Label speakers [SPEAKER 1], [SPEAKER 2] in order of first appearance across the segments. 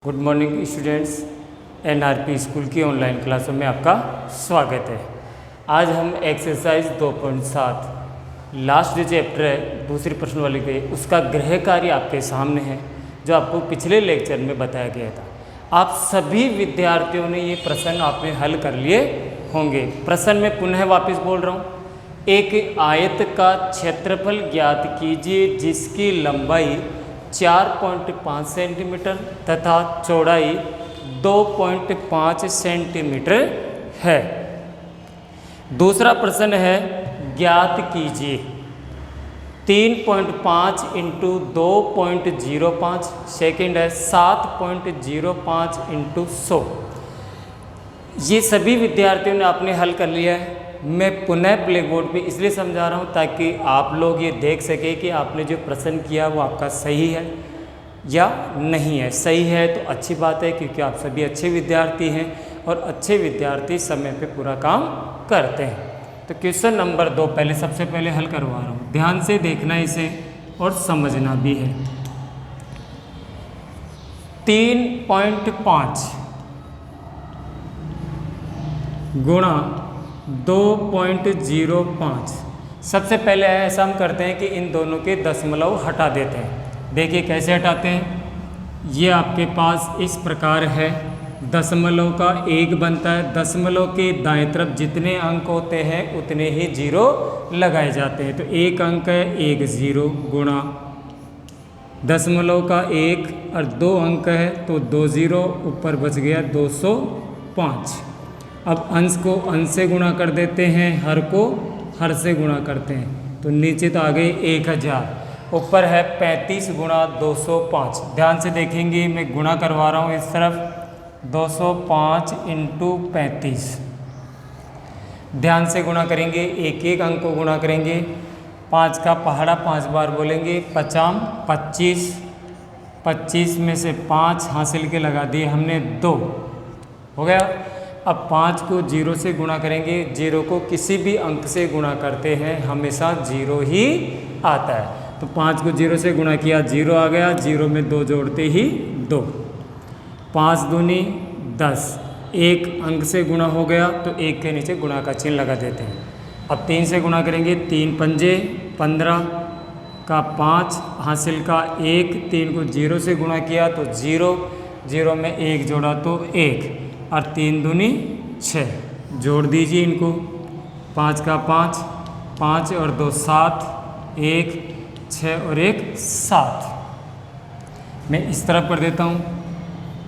[SPEAKER 1] Good morning students. NRP school की online क्लासों में आपका स्वागत है। आज हम एक्सरसाइज 2.7 लास्ट जो चैप्टर है दूसरी प्रश्न वाली के उसका गृह कार्य आपके सामने है, जो आपको पिछले लेक्चर में बताया गया था। आप सभी विद्यार्थियों ने ये प्रश्न आपने हल कर लिए होंगे। प्रश्न में पुनः वापस बोल रहा हूँ। एक आयत का क्षेत्रफल ज्ञात कीजिए जिसकी लंबाई 4.5 सेंटीमीटर तथा चौड़ाई 2.5 सेंटीमीटर है। दूसरा प्रश्न है ज्ञात कीजिए 3.5 इंटू 2.05। सेकेंड है 7.05 इंटू 100। ये सभी विद्यार्थियों ने आपने हल कर लिया है। मैं पुनः ब्लैक बोर्ड पे इसलिए समझा रहा हूँ ताकि आप लोग ये देख सकें कि आपने जो प्रश्न किया वो आपका सही है या नहीं है। सही है तो अच्छी बात है, क्योंकि आप सभी अच्छे विद्यार्थी हैं और अच्छे विद्यार्थी समय पे पूरा काम करते हैं। तो क्वेश्चन नंबर 2 पहले सबसे पहले हल करवा रहा हूँ, ध्यान से देखना इसे और समझना भी है। 3.5 गुणा 2.05। सबसे पहले ऐसा हम करते हैं कि इन दोनों के दशमलव हटा देते हैं। देखिए कैसे हटाते हैं। ये आपके पास इस प्रकार है, दशमलव का 1 बनता है। दशमलव के दाएं तरफ जितने अंक होते हैं उतने ही जीरो लगाए जाते हैं। तो 1 अंक है 1 0 गुणा दशमलव का 1 और 2 अंक है तो 2 0 ऊपर बच गया 205। अब अंश को अंश से गुणा कर देते हैं, हर को हर से गुणा करते हैं तो नीचे तो आ गए 1000, ऊपर है 35 गुणा 205। ध्यान से देखेंगे, मैं गुणा करवा रहा हूँ इस तरफ 205 इंटू 35। ध्यान से गुणा करेंगे, एक एक अंक को गुणा करेंगे। 5 का पहाड़ा 5 बार बोलेंगे, 5 25, 25 में से 5 हासिल के लगा दिए हमने 2 हो गया। अब 5 को 0 से गुणा करेंगे। 0 को किसी भी अंक से गुणा करते हैं हमेशा 0 ही आता है। तो 5 को 0 से गुणा किया 0 आ गया, 0 में 2 जोड़ते ही 2। 5 दूनी 10, एक अंक से गुणा हो गया तो एक के नीचे गुणा का चिन्ह लगा देते हैं। अब 3 से गुणा करेंगे, 3 पंजे 15 का 5 हासिल का 1। 3 को 0 से गुणा किया तो 0, 0 में 1 जोड़ा तो 1 और 3 दूनी 6। जोड़ दीजिए इनको, 5 का 5, 5 और 2 7, 1 6 और 1 7। मैं इस तरफ कर देता हूँ।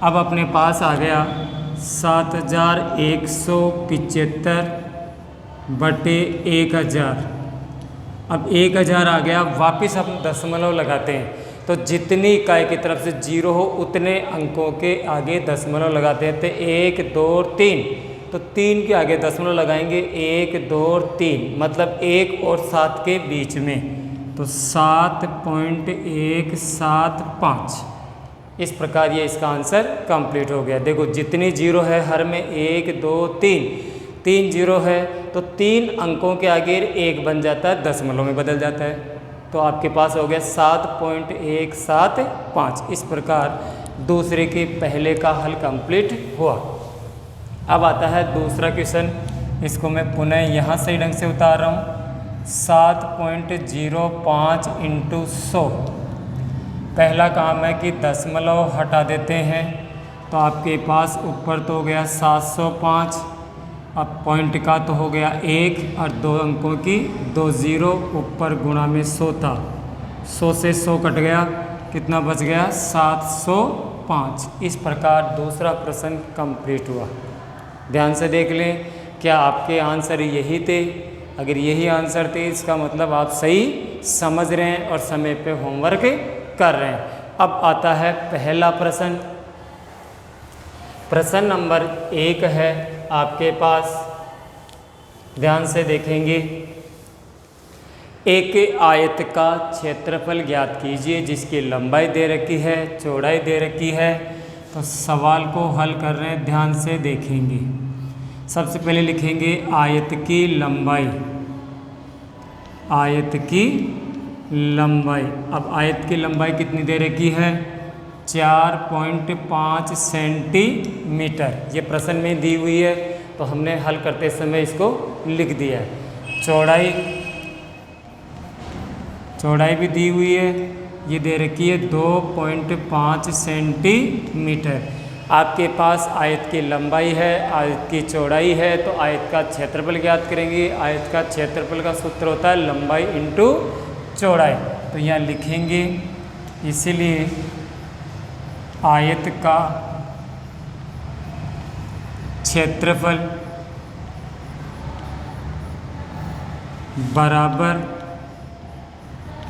[SPEAKER 1] अब अपने पास आ गया 7175 बटे 1000। अब 1000 आ गया, वापस हम दशमलव लगाते हैं तो जितनी इकाई की तरफ से 0 हो उतने अंकों के आगे दशमलव लगाते हैं। तो 1 2 3, तो 3 के आगे दशमलव लगाएंगे, 1 2 3 मतलब 1 और 7 के बीच में, तो 7.175। इस प्रकार ये इसका आंसर कंप्लीट हो गया। देखो जितनी 0 है हर में 1 2 3, 3 0 है तो 3 अंकों के आगे 1 बन जाता है, दशमलव में बदल जाता है। तो आपके पास हो गया 7.175। इस प्रकार दूसरे के पहले का हल कंप्लीट हुआ। अब आता है दूसरा क्वेश्चन, इसको मैं पुनः यहाँ सही ढंग से उतार रहा हूँ। 7.05 इंटू 100। पहला काम है कि दशमलव हटा देते हैं तो आपके पास ऊपर तो हो गया 705, अब पॉइंट का तो हो गया 1 और 2 अंकों की 2 0, ऊपर गुणा में 100 था, 100 से 100 कट गया, कितना बच गया 705। इस प्रकार दूसरा प्रश्न कंप्लीट हुआ। ध्यान से देख लें, क्या आपके आंसर यही थे? अगर यही आंसर थे इसका मतलब आप सही समझ रहे हैं और समय पे होमवर्क कर रहे हैं। अब आता है पहला प्रश्न। प्रश्न नंबर 1 है आपके पास, ध्यान से देखेंगे। एक आयत का क्षेत्रफल ज्ञात कीजिए जिसकी लंबाई दे रखी है, चौड़ाई दे रखी है। तो सवाल को हल कर रहे हैं, ध्यान से देखेंगे। सबसे पहले लिखेंगे आयत की लंबाई। आयत की लंबाई, अब आयत की लंबाई कितनी दे रखी है 4.5 सेंटीमीटर। ये प्रश्न में दी हुई है तो हमने हल करते समय इसको लिख दिया है। चौड़ाई भी दी हुई है, ये दे रखी है 2.5 सेंटीमीटर। आपके पास आयत की लंबाई है, आयत की चौड़ाई है, तो आयत का क्षेत्रफल ज्ञात करेंगे। आयत का क्षेत्रफल का सूत्र होता है लंबाई इंटू चौड़ाई। तो यहाँ लिखेंगे, इसीलिए आयत का क्षेत्रफल बराबर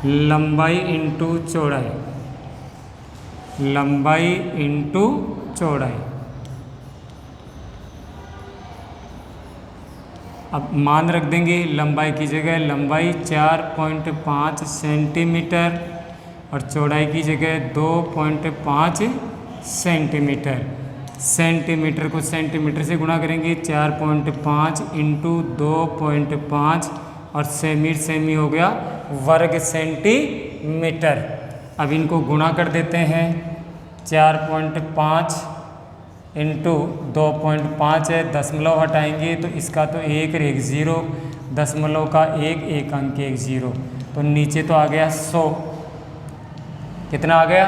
[SPEAKER 1] लंबाई इंटू चौड़ाई, लंबाई इंटू चौड़ाई। अब मान रख देंगे लंबाई की जगह, लंबाई 4.5 सेंटीमीटर और चौड़ाई की जगह 2.5 सेंटीमीटर। सेंटीमीटर को सेंटीमीटर से गुणा करेंगे, 4.5 इंटू 2.5 और सेमी हो गया वर्ग सेंटीमीटर। अब इनको गुणा कर देते हैं, 4.5 इंटू 2.5 है, दशमलव हटाएंगे तो इसका तो 1 और 1 0, दशमलव का 1 अंक 1 0, तो नीचे तो आ गया 100। कितना आ गया?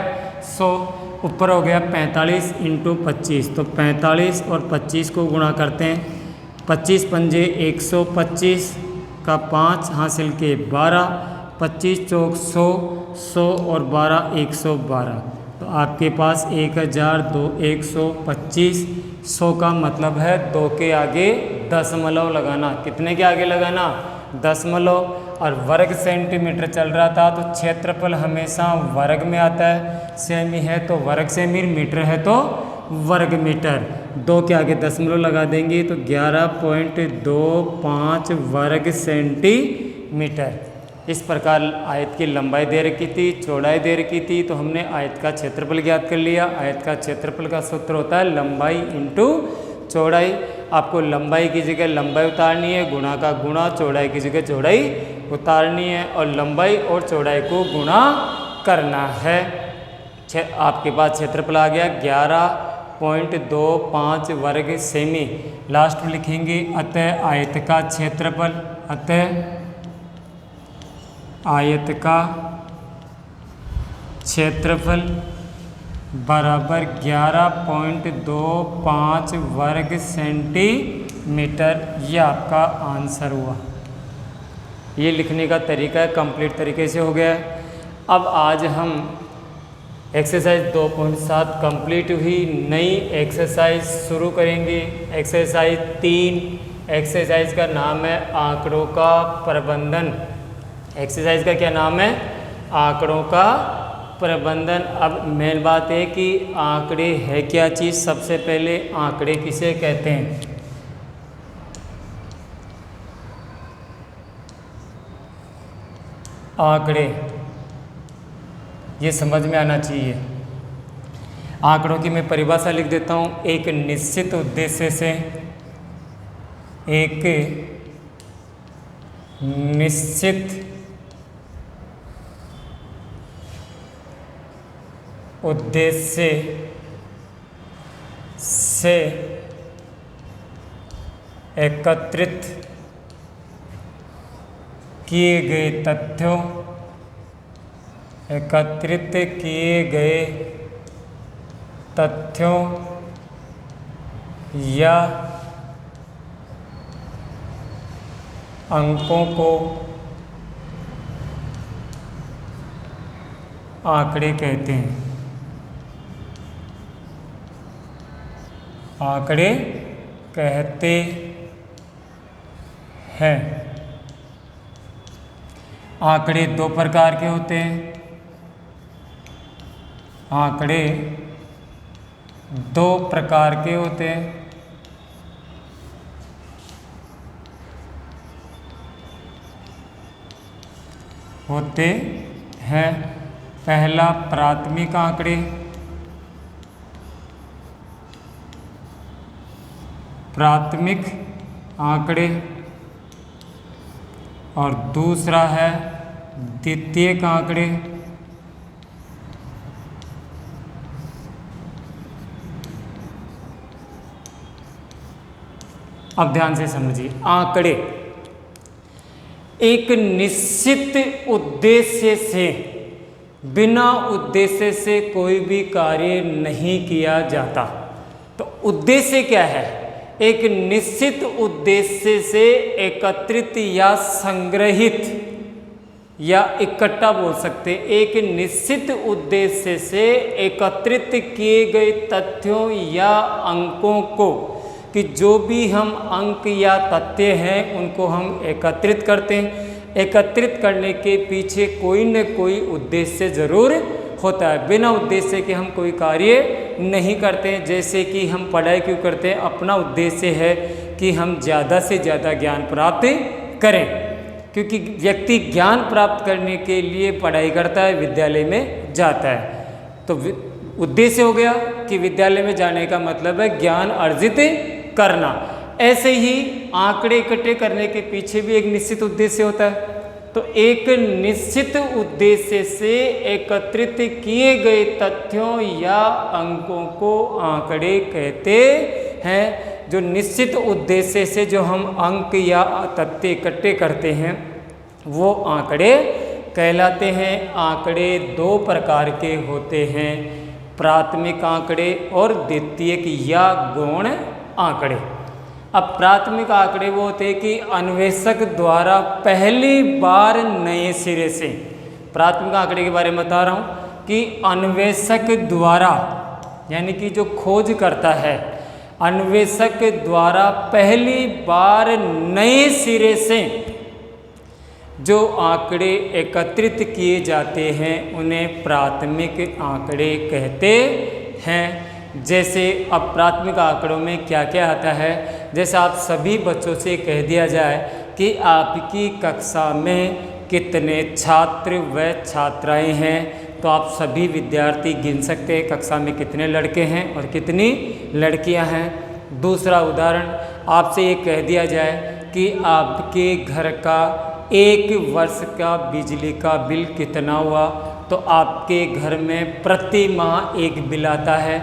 [SPEAKER 1] 100। ऊपर हो गया 45 इंटू 25, तो 45 और 25 को गुणा करते हैं, 25 पंजे 125 का 5 हासिल के 12, 25 चौक 100, 100 और 12 112। तो आपके पास 1,125। 100 का मतलब है 2 के आगे दशमलव लगाना। कितने के आगे लगाना? दशमलव। और वर्ग सेंटीमीटर चल रहा था तो क्षेत्रफल हमेशा वर्ग में आता है। सेमी है तो वर्ग सेमी, मीटर है तो वर्ग मीटर। 2 के आगे दशमलव लगा देंगे तो 11.25 वर्ग सेंटीमीटर। इस प्रकार आयत की लंबाई दे रखी थी, चौड़ाई दे रखी थी, तो हमने आयत का क्षेत्रफल ज्ञात कर लिया। आयत का क्षेत्रफल का सूत्र होता है लंबाई इंटू चौड़ाई। आपको लंबाई की जगह लंबाई उतारनी है, गुणा का गुणा, चौड़ाई की जगह चौड़ाई उतारनी है और लंबाई और चौड़ाई को गुणा करना है। आपके पास क्षेत्रफल आ गया 11.25 वर्ग सेमी। लास्ट में लिखेंगे अतः आयत का क्षेत्रफल, अतः आयत का क्षेत्रफल बराबर 11.25 वर्ग सेंटीमीटर। ये आपका आंसर हुआ। ये लिखने का तरीका है, कंप्लीट तरीके से हो गया है। अब आज हम एक्सरसाइज 2.7 कंप्लीट हुई, नई एक्सरसाइज शुरू करेंगे। एक्सरसाइज 3, एक्सरसाइज का नाम है आंकड़ों का प्रबंधन। एक्सरसाइज का क्या नाम है? आंकड़ों का प्रबंधन। अब मेन बात है कि आंकड़े है क्या चीज़। सबसे पहले आंकड़े किसे कहते हैं? आंकड़े, ये समझ में आना चाहिए। आंकड़ों की मैं परिभाषा लिख देता हूँ। एक निश्चित उद्देश्य से, एक निश्चित उद्देश्य से एकत्रित किए गए तथ्यों, एकत्रित किए गए तथ्यों या अंकों को आंकड़े कहते हैं। आंकड़े कहते हैं। आंकड़े 2 प्रकार के होते हैं। आंकड़े 2 प्रकार के होते हैं। पहला प्राथमिक आंकड़े, प्राथमिक आंकड़े, और दूसरा है द्वितीयक आंकड़े। अब ध्यान से समझिए, आंकड़े एक निश्चित उद्देश्य से, बिना उद्देश्य से कोई भी कार्य नहीं किया जाता। तो उद्देश्य क्या है? एक निश्चित उद्देश्य से एकत्रित या संग्रहित या इकट्ठा बोल सकते, एक निश्चित उद्देश्य से एकत्रित किए गए तथ्यों या अंकों को, कि जो भी हम अंक या तथ्य हैं उनको हम एकत्रित करते हैं। एकत्रित करने के पीछे कोई न कोई उद्देश्य जरूर होता है। बिना उद्देश्य के हम कोई कार्य नहीं करते हैं। जैसे कि हम पढ़ाई क्यों करते हैं? अपना उद्देश्य है कि हम ज़्यादा से ज़्यादा ज्ञान प्राप्त करें, क्योंकि व्यक्ति ज्ञान प्राप्त करने के लिए पढ़ाई करता है, विद्यालय में जाता है। तो उद्देश्य हो गया कि विद्यालय में जाने का मतलब है ज्ञान अर्जित करना। ऐसे ही आंकड़े इकट्ठे करने के पीछे भी एक निश्चित उद्देश्य होता है। तो एक निश्चित उद्देश्य से एकत्रित किए गए तथ्यों या अंकों को आंकड़े कहते हैं। जो निश्चित उद्देश्य से जो हम अंक या तथ्य इकट्ठे करते हैं वो आंकड़े कहलाते हैं। आंकड़े दो प्रकार के होते हैं, प्राथमिक आंकड़े और द्वितीयक या गौण आंकड़े। अब प्राथमिक आंकड़े वो होते हैं कि अन्वेषक द्वारा पहली बार नए सिरे से, प्राथमिक आंकड़े के बारे में बता रहा हूँ कि अन्वेषक द्वारा, यानी कि जो खोज करता है, अन्वेषक द्वारा पहली बार नए सिरे से जो आंकड़े एकत्रित किए जाते हैं उन्हें प्राथमिक आंकड़े कहते हैं। जैसे अब प्राथमिक आंकड़ों में क्या क्या आता है? जैसे आप सभी बच्चों से कह दिया जाए कि आपकी कक्षा में कितने छात्र व छात्राएं हैं, तो आप सभी विद्यार्थी गिन सकते हैं कक्षा में कितने लड़के हैं और कितनी लड़कियां हैं। दूसरा उदाहरण, आपसे ये कह दिया जाए कि आपके घर का एक वर्ष का बिजली का बिल कितना हुआ, तो आपके घर में प्रति माह एक बिल आता है।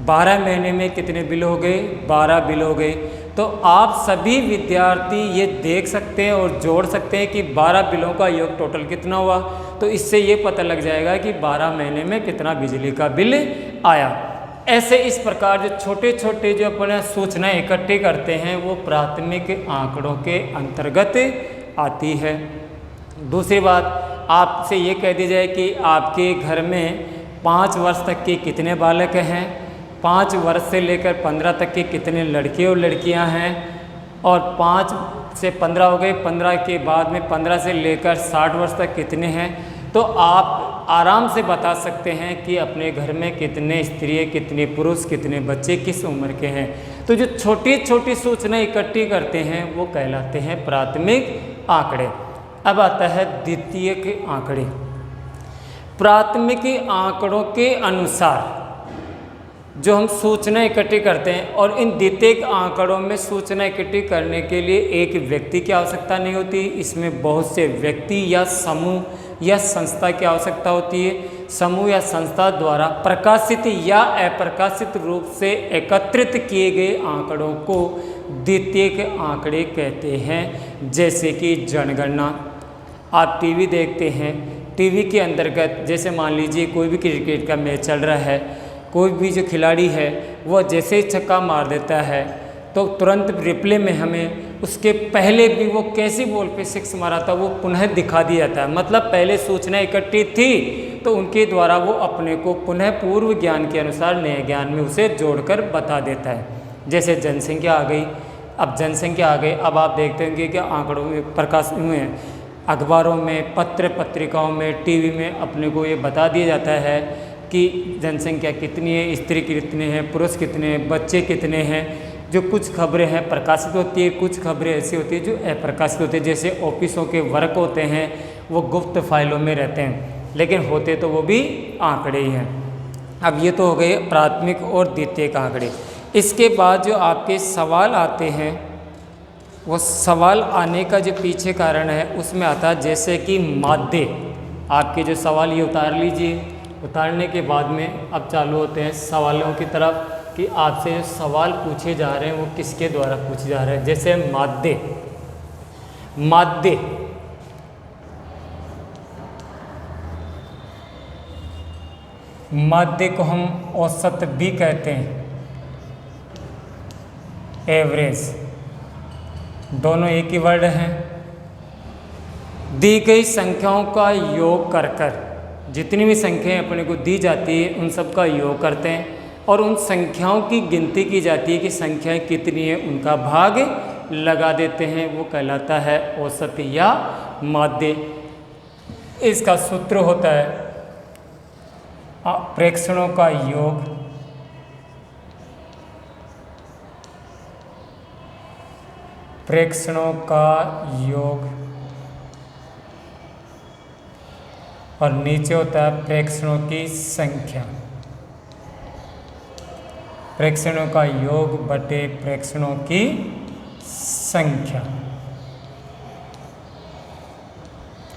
[SPEAKER 1] 12 महीने में कितने बिल हो गए? 12 बिल हो गए। तो आप सभी विद्यार्थी ये देख सकते हैं और जोड़ सकते हैं कि 12 बिलों का योग टोटल कितना हुआ। तो इससे ये पता लग जाएगा कि 12 महीने में कितना बिजली का बिल आया। ऐसे इस प्रकार जो छोटे छोटे जो अपने सूचनाएं इकट्ठे करते हैं वो प्राथमिक आंकड़ों के अंतर्गत आती है। दूसरी बात, आपसे ये कह दी जाए कि आपके घर में 5 वर्ष तक के कितने बालक हैं, 5 वर्ष से लेकर 15 तक के कितने लड़के और लड़कियां हैं, और 5 से 15 हो गए, 15 के बाद में 15 से लेकर 60 वर्ष तक कितने हैं। तो आप आराम से बता सकते हैं कि अपने घर में कितने स्त्री, कितने पुरुष, कितने बच्चे किस उम्र के हैं। तो जो छोटी छोटी सूचनाएं इकट्ठी करते हैं वो कहलाते हैं प्राथमिक आंकड़े। अब आता है द्वितीयक आंकड़े। प्राथमिक आंकड़ों के अनुसार जो हम सूचना इकट्ठी करते हैं, और इन द्वितीयक आंकड़ों में सूचना इकट्ठी करने के लिए एक व्यक्ति की आवश्यकता नहीं होती, इसमें बहुत से व्यक्ति या समूह या संस्था की आवश्यकता होती है। समूह या संस्था द्वारा प्रकाशित या अप्रकाशित रूप से एकत्रित किए गए आंकड़ों को द्वितीयक आंकड़े कहते हैं। जैसे कि जनगणना, आप टीवी देखते हैं, टीवी के अंतर्गत जैसे मान लीजिए कोई भी क्रिकेट का मैच चल रहा है, कोई भी जो खिलाड़ी है वो जैसे ही छक्का मार देता है तो तुरंत रिप्ले में हमें उसके पहले भी वो कैसी बॉल पे सिक्स मारा था वो पुनः दिखा दिया जाता है। मतलब पहले सूचना इकट्ठी थी तो उनके द्वारा वो अपने को पुनः पूर्व ज्ञान के अनुसार नए ज्ञान में उसे जोड़कर बता देता है। जैसे जनसंख्या आ गई, अब जनसंख्या आ गई, अब आप देखते होंगे कि आंकड़ों में प्रकाश में, अखबारों में, पत्र पत्रिकाओं में, टीवी में अपने को ये बता दिया जाता है कि जनसंख्या कितनी है, स्त्री कितने हैं, पुरुष कितने हैं, बच्चे कितने हैं। जो कुछ खबरें हैं प्रकाशित होती है, कुछ खबरें ऐसी होती है जो अप्रकाशित होती है। जैसे ऑफिसों के वर्क होते हैं वो गुप्त फाइलों में रहते हैं, लेकिन होते तो वो भी आंकड़े ही हैं। अब ये तो हो गए प्राथमिक और द्वितीयक आंकड़े। इसके बाद जो आपके सवाल आते हैं, वो सवाल आने का जो पीछे कारण है उसमें आता है जैसे कि माध्य। आपके जो सवाल ये उतार लीजिए, उतारने के बाद में अब चालू होते हैं सवालों की तरफ। कि आपसे जो सवाल पूछे जा रहे हैं वो किसके द्वारा पूछे जा रहे हैं। जैसे माध्य, माध्य माध्य को हम औसत भी कहते हैं, एवरेज, दोनों एक ही वर्ड हैं। दी गई संख्याओं का योग कर जितनी भी संख्याएं अपने को दी जाती है उन सब का योग करते हैं और उन संख्याओं की गिनती की जाती है कि संख्याएं कितनी है, उनका भाग लगा देते हैं, वो कहलाता है औसत या माध्य। इसका सूत्र होता है प्रेक्षणों का योग प्रेक्षणों का योग और नीचे होता है प्रेक्षणों की संख्या। प्रेक्षणों का योग बटे प्रेक्षणों की संख्या।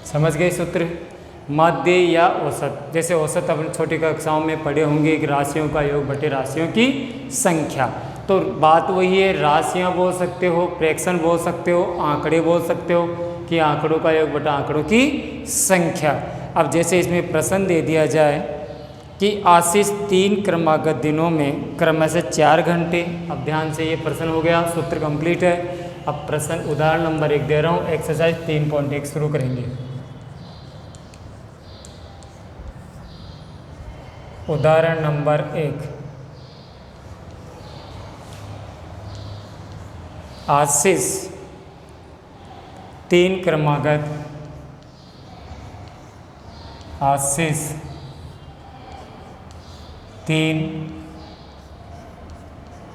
[SPEAKER 1] समझ गए सूत्र? माध्य या औसत, जैसे औसत अपन छोटी कक्षाओं में पढ़े होंगे कि राशियों का योग बटे राशियों की संख्या। तो बात वही है, राशियां बोल सकते हो, प्रेक्षण बोल सकते हो, आंकड़े बोल सकते हो कि आंकड़ों का योग बटा आंकड़ों की संख्या। अब जैसे इसमें प्रश्न दे दिया जाए कि आशीष 3 क्रमागत दिनों में क्रम से 4 घंटे। अब ध्यान से ये प्रश्न हो गया, सूत्र कंप्लीट है। अब प्रश्न उदाहरण नंबर 1 दे रहा हूँ, एक्सरसाइज 3.1 शुरू करेंगे। उदाहरण नंबर 1, आशीष 3 क्रमागत, आशीष 3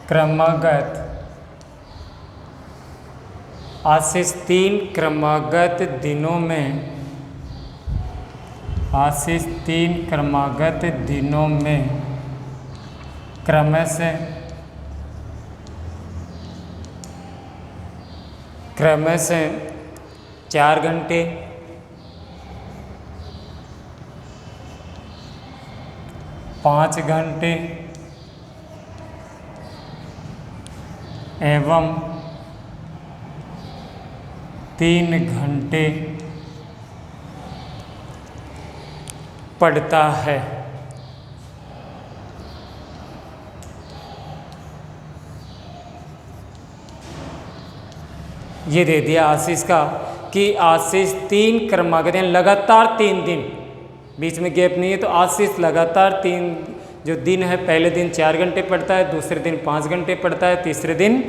[SPEAKER 1] क्रमागत, आशीष 3 क्रमागत दिनों में, आशीष 3 क्रमागत दिनों में क्रम से 4 घंटे, 5 घंटे एवं 3 घंटे पढ़ता है। ये दे दिया आशीष का कि आशीष 3 क्रमागत लगातार 3 दिन, बीच में गैप नहीं है, तो आशीष लगातार 3 जो दिन है, पहले दिन 4 घंटे पढ़ता है, दूसरे दिन 5 घंटे पढ़ता है, तीसरे दिन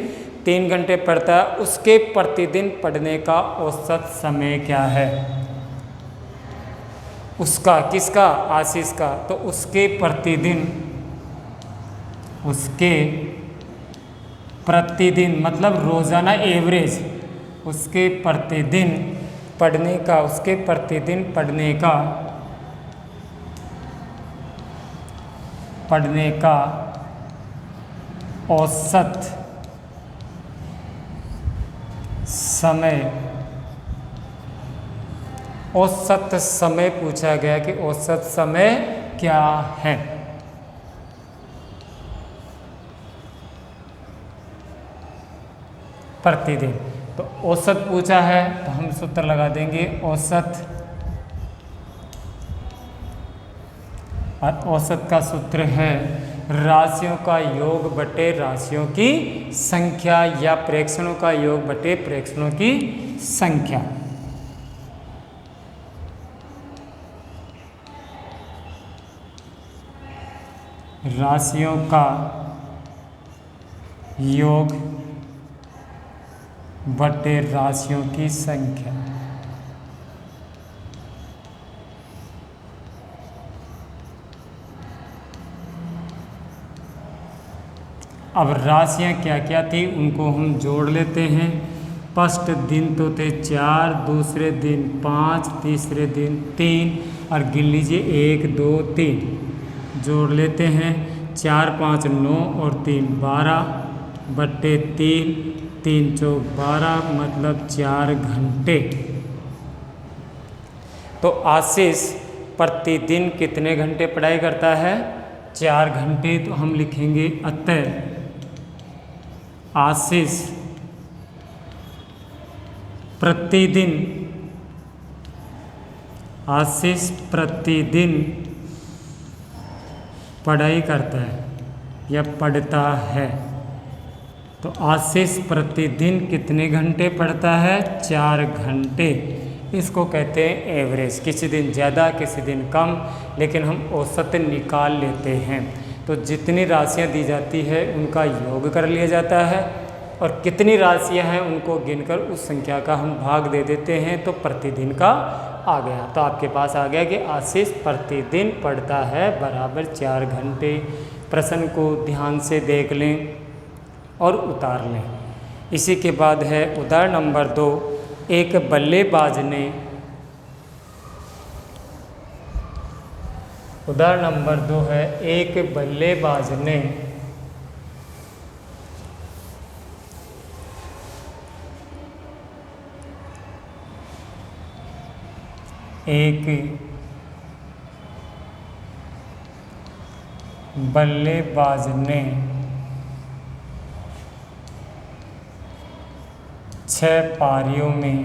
[SPEAKER 1] 3 घंटे पढ़ता है। उसके प्रतिदिन पढ़ने का औसत समय क्या है? उसका, किसका? आशीष का। तो उसके प्रतिदिन मतलब रोजाना एवरेज, उसके प्रतिदिन पढ़ने का औसत समय पूछा गया कि औसत समय क्या है। प्रतिदिन, तो औसत पूछा है तो हम सूत्र लगा देंगे औसत, और औसत का सूत्र है राशियों का योग बटे राशियों की संख्या या प्रेक्षणों का योग बटे प्रेक्षणों की संख्या। राशियों का योग बटे राशियों की संख्या। अब राशियां क्या क्या थी उनको हम जोड़ लेते हैं। फर्स्ट दिन तो थे 4, दूसरे दिन 5, तीसरे दिन 3, और गिन लीजिए 1 2 3, जोड़ लेते हैं। 4 5 9 और 3 12 बट्टे 3, 3 चौक 12 मतलब 4 घंटे। तो आशीष प्रतिदिन कितने घंटे पढ़ाई करता है? 4 घंटे, तो हम लिखेंगे अतः आशीष प्रतिदिन पढ़ाई करता है या पढ़ता है। तो आशीष प्रतिदिन कितने घंटे पढ़ता है? 4 घंटे। इसको कहते हैं एवरेज, किसी दिन ज़्यादा किसी दिन कम, लेकिन हम औसत निकाल लेते हैं। तो जितनी राशियाँ दी जाती है उनका योग कर लिया जाता है, और कितनी राशियाँ हैं उनको गिनकर उस संख्या का हम भाग दे देते हैं, तो प्रतिदिन का आ गया। तो आपके पास आ गया कि आशीष प्रतिदिन पढ़ता है बराबर 4 घंटे। प्रश्न को ध्यान से देख लें और उतार लें। इसी के बाद है उदाहरण नंबर 2। एक बल्लेबाज ने, उदाहरण नंबर 2 है, एक बल्लेबाज ने छह पारियों में,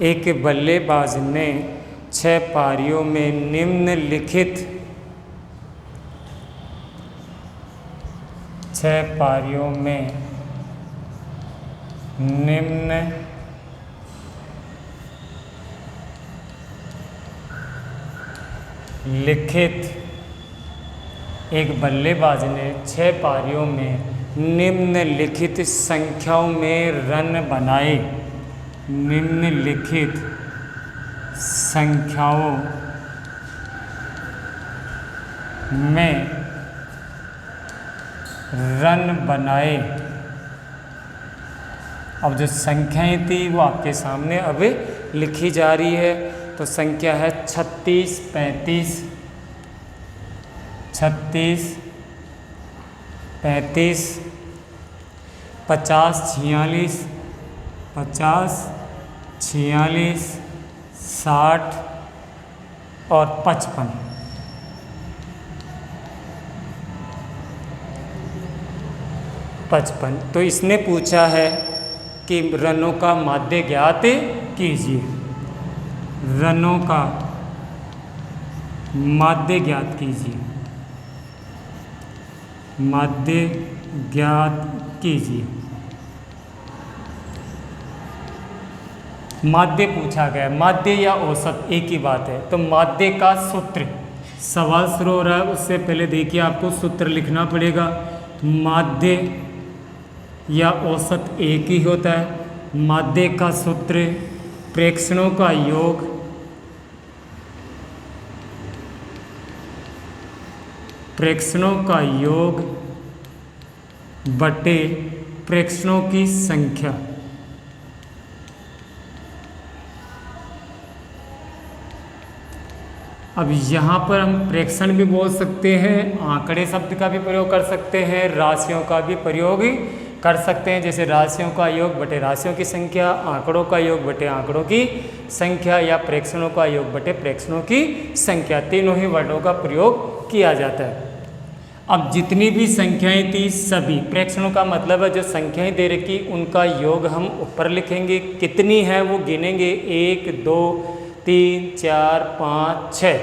[SPEAKER 1] एक बल्लेबाज ने 6 पारियों में निम्नलिखित 6 पारियों में निम्नलिखित, एक बल्लेबाज ने 6 पारियों में निम्नलिखित संख्याओं में रन बनाए। निम्नलिखित संख्याओं में रन बनाए। अब जो संख्याएं थी वो आपके सामने अब लिखी जा रही है। तो संख्या है 36, 35, 36, 35, 50, 46, 50, 46, 60 और 55। तो इसने पूछा है कि रनों का माध्य ज्ञात कीजिए। रनों का माध्य ज्ञात कीजिए। माध्य ज्ञात कीजिए। माध्य पूछा गया, माध्य या औसत एक ही बात है। तो माध्य का सूत्र, सवाल शुरू हो रहा है उससे पहले देखिए आपको सूत्र लिखना पड़ेगा। माध्य या औसत एक ही होता है। माध्य का सूत्र प्रेक्षणों का योग बटे प्रेक्षणों की संख्या। अब यहाँ पर हम प्रेक्षण भी बोल सकते हैं, आंकड़े शब्द का भी प्रयोग कर सकते हैं, राशियों का भी प्रयोग कर सकते हैं। जैसे राशियों का योग बटे राशियों की संख्या, आंकड़ों का योग बटे आंकड़ों की संख्या, या प्रेक्षणों का योग बटे प्रेक्षणों की संख्या। तीनों ही वर्डों का प्रयोग किया जाता है। अब जितनी भी संख्याएं थी सभी, प्रेक्षणों का मतलब है जो संख्याएं दे रखी उनका योग हम ऊपर लिखेंगे। कितनी है वो गिनेंगे, 1 2 3 4 5 6।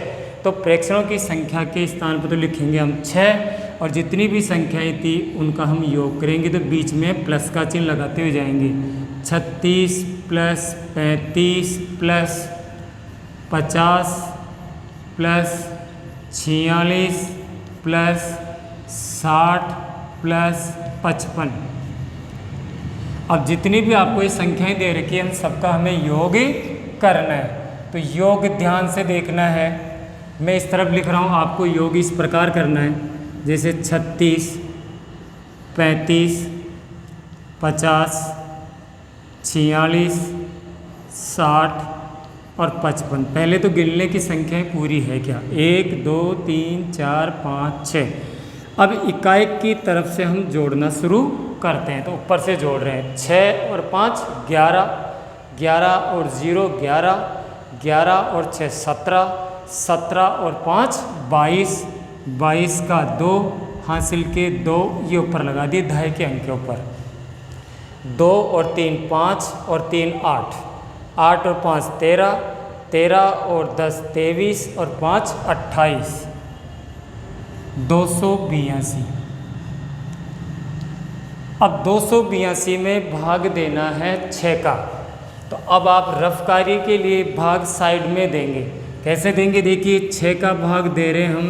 [SPEAKER 1] तो प्रेक्षणों की संख्या के स्थान पर तो लिखेंगे हम 6, और जितनी भी संख्याएं थी उनका हम योग करेंगे तो बीच में प्लस का चिन्ह लगाते हुए जाएंगे। 36 plus 35 plus 50 plus 46 plus 60 plus 55। अब जितनी भी आपको ये संख्याएं दे रखी है, इन सबका हमें योग करना है। तो योग ध्यान से देखना है। मैं इस तरफ लिख रहा हूँ, आपको योग इस प्रकार करना है, जैसे 36 35 50 46 60 और 55। पहले तो गिनने की संख्याएं पूरी है क्या, 1 2 3 4 5 6। अब इकाई की तरफ से हम जोड़ना शुरू करते हैं। तो ऊपर से जोड़ रहे हैं, 6 और 5 11, 11 और 0 11, 11 और 6 17, 17 और 5 22, 22 का 2 हासिल के 2 ये ऊपर लगा दिए दहाई के अंक के ऊपर। 2 और 3 5 और 3 8, 8 और 5 13, 13 और 10 23 और 5 28, 282। अब 282 में भाग देना है 6 का। तो अब आप रफ कार्य के लिए भाग साइड में देंगे। कैसे देंगे? देखिए 6 का भाग दे रहे हैं हम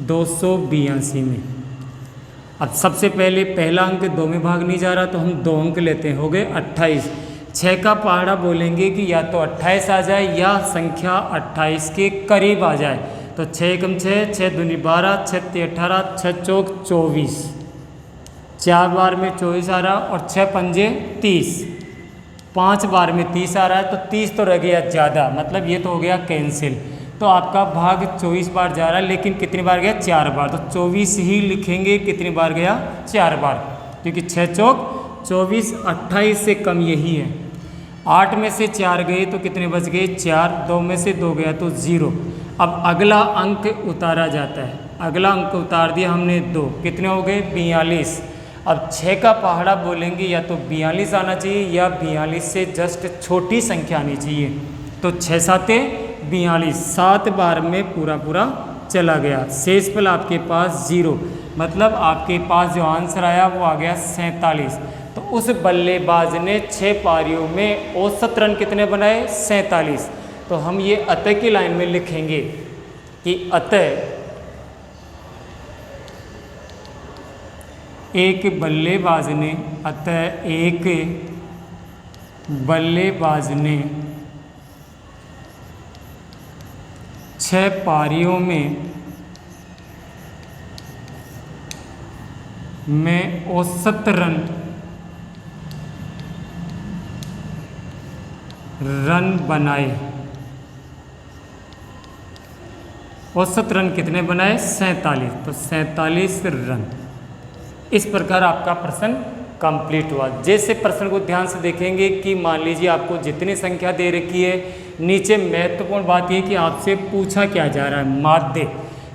[SPEAKER 1] 282 में। अब सबसे पहले पहला अंक 2 में भाग नहीं जा रहा तो हम 2 अंक लेते हैं, हो गए 28। 6 का पहाड़ा बोलेंगे कि या तो 28 आ जाए या संख्या 28 के करीब आ जाए। तो 6 एकम 6, 6 दूनी 12, 6 ती 18, 6 चौक 24, 4 बार में 24 आ रहा और 6 पंजे 30, 5 बार में 30 आ रहा है तो 30 तो रह गया ज़्यादा, मतलब ये तो हो गया कैंसिल। तो आपका भाग 24 बार जा रहा है, लेकिन कितनी बार गया? 4 बार। तो 24 ही लिखेंगे, कितनी बार गया? 4 बार, क्योंकि 6 चौक 24, 28 से कम यही है। 8 में से 4 गए तो कितने बच गए? 4, 2 में से 2 गया तो 0। अब अगला अंक उतारा जाता है। अगला अंक उतार दिया हमने 2, कितने हो गए? 42। अब 6 का पहाड़ा बोलेंगे या तो 42 आना चाहिए या 42 से जस्ट छोटी संख्या आनी चाहिए। तो 6 7 42, 7 बार में पूरा पूरा चला गया। शेष पल आपके पास 0, मतलब आपके पास जो आंसर आया वो आ गया 47। तो उस बल्लेबाज ने 6 पारियों में औसत रन कितने बनाए? 47। तो हम ये अतः की लाइन में लिखेंगे कि अतः एक बल्लेबाज ने, अतः एक बल्लेबाज ने 6 पारियों में औसत रन बनाए। औसत रन कितने बनाए? 47। तो 47 रन। इस प्रकार आपका प्रश्न कंप्लीट हुआ। जैसे प्रश्न को ध्यान से देखेंगे कि मान लीजिए आपको जितनी संख्या दे रखी है, नीचे महत्वपूर्ण बात यह कि आपसे पूछा क्या जा रहा है? माध्य।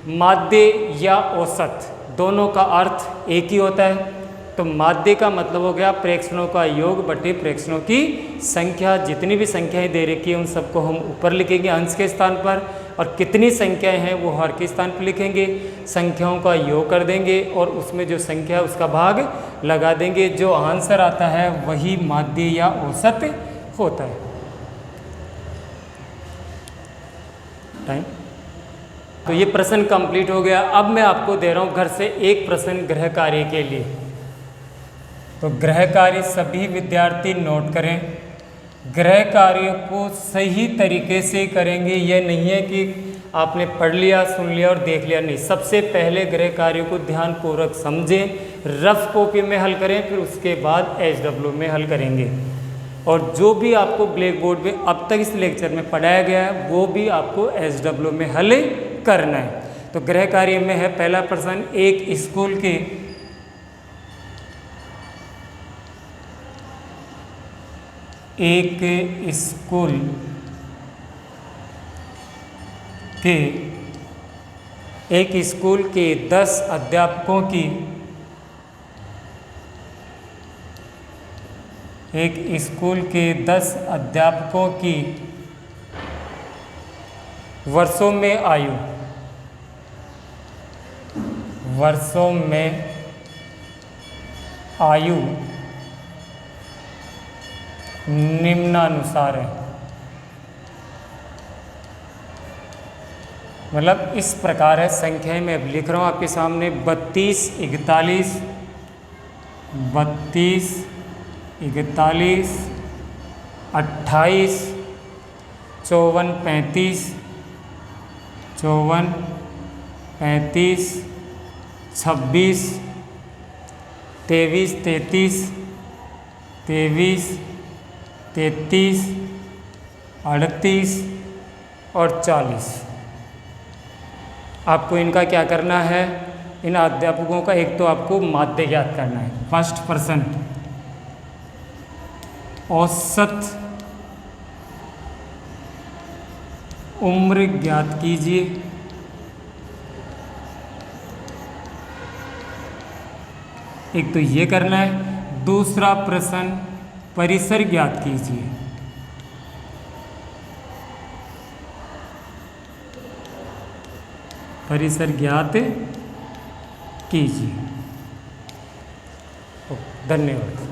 [SPEAKER 1] माध्य या औसत दोनों का अर्थ एक ही होता है। तो माध्य का मतलब हो गया प्रेक्षणों का योग बटे प्रेक्षणों की संख्या। जितनी भी संख्याएं दे रखी है उन सबको हम ऊपर लिखेंगे अंश के स्थान पर, और कितनी संख्याएं हैं वो हर के स्थान पर लिखेंगे। संख्याओं का योग कर देंगे और उसमें जो संख्या है उसका भाग लगा देंगे। जो आंसर आता है वही माध्य या औसत होता है। टाइम। तो ये प्रश्न कंप्लीट हो गया। अब मैं आपको दे रहा हूँ घर से एक प्रश्न गृह कार्य के लिए। तो गृह कार्य सभी विद्यार्थी नोट करें। गृह कार्य को सही तरीके से करेंगे। यह नहीं है कि आपने पढ़ लिया, सुन लिया और देख लिया, नहीं। सबसे पहले गृह कार्य को ध्यानपूर्वक समझें, रफ कॉपी में हल करें, फिर उसके बाद HW में हल करेंगे। और जो भी आपको ब्लैक बोर्ड पे अब तक इस लेक्चर में पढ़ाया गया है वो भी आपको HW में हल करना है। तो गृह कार्य में है पहला प्रश्न, एक स्कूल के एक स्कूल के 10 अध्यापकों की वर्षों में आयु निम्नानुसार है। मतलब इस प्रकार है। संख्याएं मैं अब लिख रहा हूँ आपके सामने, 32 41, 32 41, 28 54 35, 54 35, 26 23 33, 23 33, 38 और 40। आपको इनका क्या करना है? इन अध्यापकों का एक तो आपको माध्य ज्ञात करना है। फर्स्ट पर्सन उम्र ज्ञात कीजिए। एक तो ये करना है। दूसरा प्रश्न, परिसर ज्ञात कीजिए। परिसर ज्ञात कीजिए। धन्यवाद।